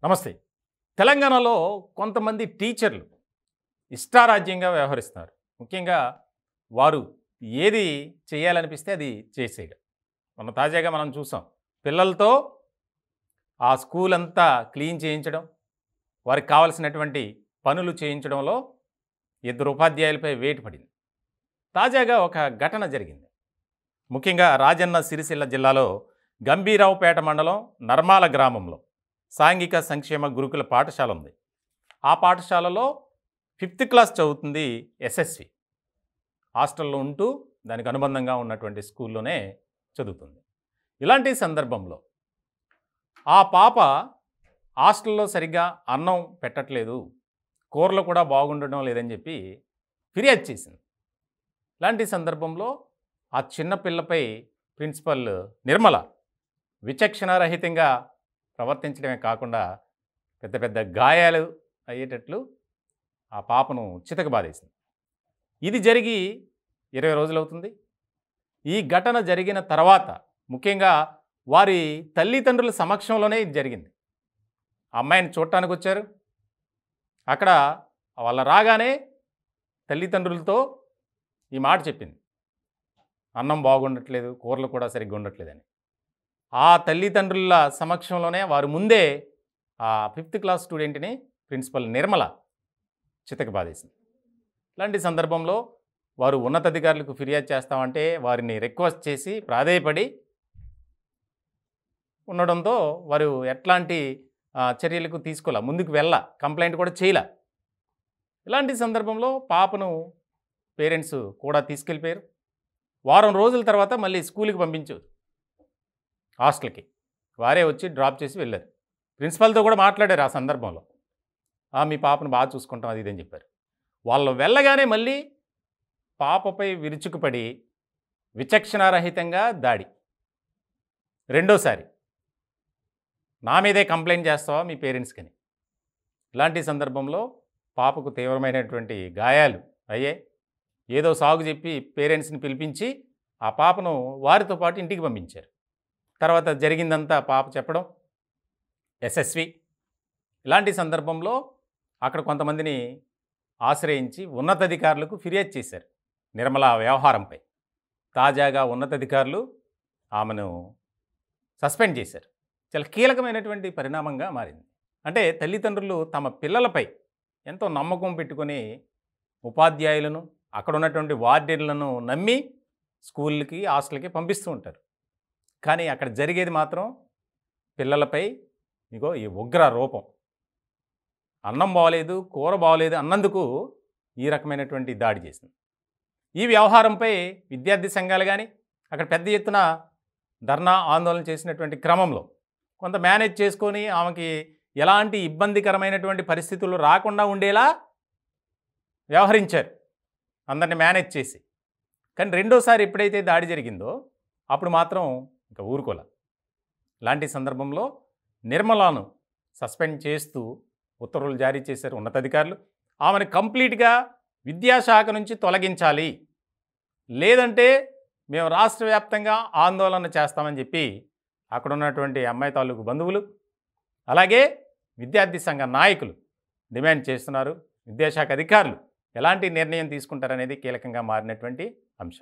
నమస్తే. తెలంగాణలో కొంతమంది టీచర్లు ఇష్టారాజ్యంగా వ్యవహరిస్తున్నారు. ముఖ్యంగా వారు ఏది చేయాలనిపిస్తే అది చేసేయడం. తాజాగా మనం చూసాం. పిల్లలతో ఆ స్కూల్ అంతా క్లీన్ చేయించడం, వారికి కావాల్సినటువంటి పనులు చేయించడంలో ఇద్దరు ఉపాధ్యాయులపై వేటు పడింది. తాజాగా ఒక ఘటన జరిగింది. ముఖ్యంగా రాజన్న సిరిసిల్ల జిల్లాలో గంభీరావుపేట మండలం నర్మాల గ్రామంలో సాంఘిక సంక్షేమ గురుకుల పాఠశాల ఉంది. ఆ పాఠశాలలో 5th క్లాస్ చదువుతుంది ఎస్ఎస్సి. హాస్టల్లో ఉంటూ దానికి అనుబంధంగా ఉన్నటువంటి స్కూల్లోనే చదువుతుంది. ఇలాంటి సందర్భంలో ఆ పాప హాస్టల్లో సరిగ్గా అన్నం పెట్టట్లేదు, కూరలు కూడా బాగుండడం లేదని చెప్పి ఫిర్యాదు చేసింది. ఇలాంటి సందర్భంలో ఆ చిన్న పిల్లపై ప్రిన్సిపల్ నిర్మల విచక్షణారహితంగా ప్రవర్తించడమే కాకుండా పెద్ద పెద్ద గాయాలు అయ్యేటట్లు ఆ పాపను చితకబాదేసింది. ఇది జరిగి 20 రోజులవుతుంది. ఈ ఘటన జరిగిన తర్వాత ముఖ్యంగా వారి తల్లిదండ్రుల సమక్షంలోనే ఇది జరిగింది. ఆ అమ్మాయిని చూడటానికి వచ్చారు. అక్కడ వాళ్ళ రాగానే తల్లిదండ్రులతో ఈ మాట చెప్పింది, అన్నం బాగుండట్లేదు, కూరలు కూడా సరిగ్గా ఉండట్లేదని. ఆ తల్లిదండ్రుల సమక్షంలోనే వారి ముందే ఆ 5th క్లాస్ స్టూడెంట్ని ప్రిన్సిపల్ నిర్మల చితకబాదేసింది. ఇలాంటి సందర్భంలో వారు ఉన్నతాధికారులకు ఫిర్యాదు చేస్తామంటే వారిని రిక్వెస్ట్ చేసి ప్రాధేయపడి ఉండడంతో వారు ఎట్లాంటి చర్యలకు తీసుకోలే, ముందుకు కంప్లైంట్ కూడా చేయలే. ఇలాంటి సందర్భంలో పాపను పేరెంట్స్ కూడా తీసుకెళ్ళిపోయారు. వారం రోజుల తర్వాత మళ్ళీ స్కూల్కి పంపించారు, హాస్టల్కి. వారే వచ్చి డ్రాప్ చేసి వెళ్ళారు. ప్రిన్సిపల్తో కూడా మాట్లాడారు ఆ సందర్భంలో. మీ పాపను బాగా చూసుకుంటాం అది ఇదని చెప్పారు. వాళ్ళు వెళ్ళగానే మళ్ళీ పాపపై విరుచుకుపడి విచక్షణారహితంగా దాడి. రెండోసారి నా మీదే కంప్లైంట్ చేస్తావా మీ పేరెంట్స్కని. ఇలాంటి సందర్భంలో పాపకు తీవ్రమైనటువంటి గాయాలు అయ్యాయి. ఏదో సాగు చెప్పి పేరెంట్స్ని పిలిపించి ఆ పాపను వారితో పాటు ఇంటికి పంపించారు. తర్వాత జరిగిందంతా పాప చెప్పడం ఎస్ఎస్వి. ఇలాంటి సందర్భంలో అక్కడ కొంతమందిని ఆశ్రయించి ఉన్నతాధికారులకు ఫిర్యాదు చేశారు నిర్మల వ్యవహారంపై. తాజాగా ఉన్నతాధికారులు ఆమెను సస్పెండ్ చేశారు. చాలా కీలకమైనటువంటి పరిణామంగా మారింది. అంటే తల్లిదండ్రులు తమ పిల్లలపై ఎంతో నమ్మకం పెట్టుకొని ఉపాధ్యాయులను, అక్కడ ఉన్నటువంటి వార్డెన్లను నమ్మి స్కూళ్ళకి, హాస్టల్కి పంపిస్తూ ఉంటారు. కానీ అక్కడ జరిగేది మాత్రం పిల్లలపై ఈ ఉగ్ర రూపం. అన్నం బాగోలేదు, కూర బాగోలేదు అన్నందుకు ఈ రకమైనటువంటి దాడి చేసింది. ఈ వ్యవహారంపై విద్యార్థి సంఘాలు కానీ అక్కడ పెద్ద ఎత్తున ధర్నా ఆందోళన చేసినటువంటి క్రమంలో కొంత మేనేజ్ చేసుకొని ఆమెకి ఎలాంటి ఇబ్బందికరమైనటువంటి పరిస్థితులు రాకుండా ఉండేలా వ్యవహరించారు, అందరిని మేనేజ్ చేసి. కానీ రెండోసారి ఎప్పుడైతే దాడి జరిగిందో అప్పుడు మాత్రం ఇంకా ఊరుకోలే. ఇలాంటి సందర్భంలో నిర్మలను సస్పెండ్ చేస్తూ ఉత్తర్వులు జారీ చేశారు ఉన్నతాధికారులు. ఆమెను కంప్లీట్గా విద్యాశాఖ నుంచి తొలగించాలి, లేదంటే మేము రాష్ట్ర వ్యాప్తంగా ఆందోళన చేస్తామని చెప్పి అక్కడ ఉన్నటువంటి అమ్మాయి తాలూకు బంధువులు అలాగే విద్యార్థి సంఘ నాయకులు డిమాండ్ చేస్తున్నారు. విద్యాశాఖ అధికారులు ఎలాంటి నిర్ణయం తీసుకుంటారనేది కీలకంగా మారినటువంటి అంశం.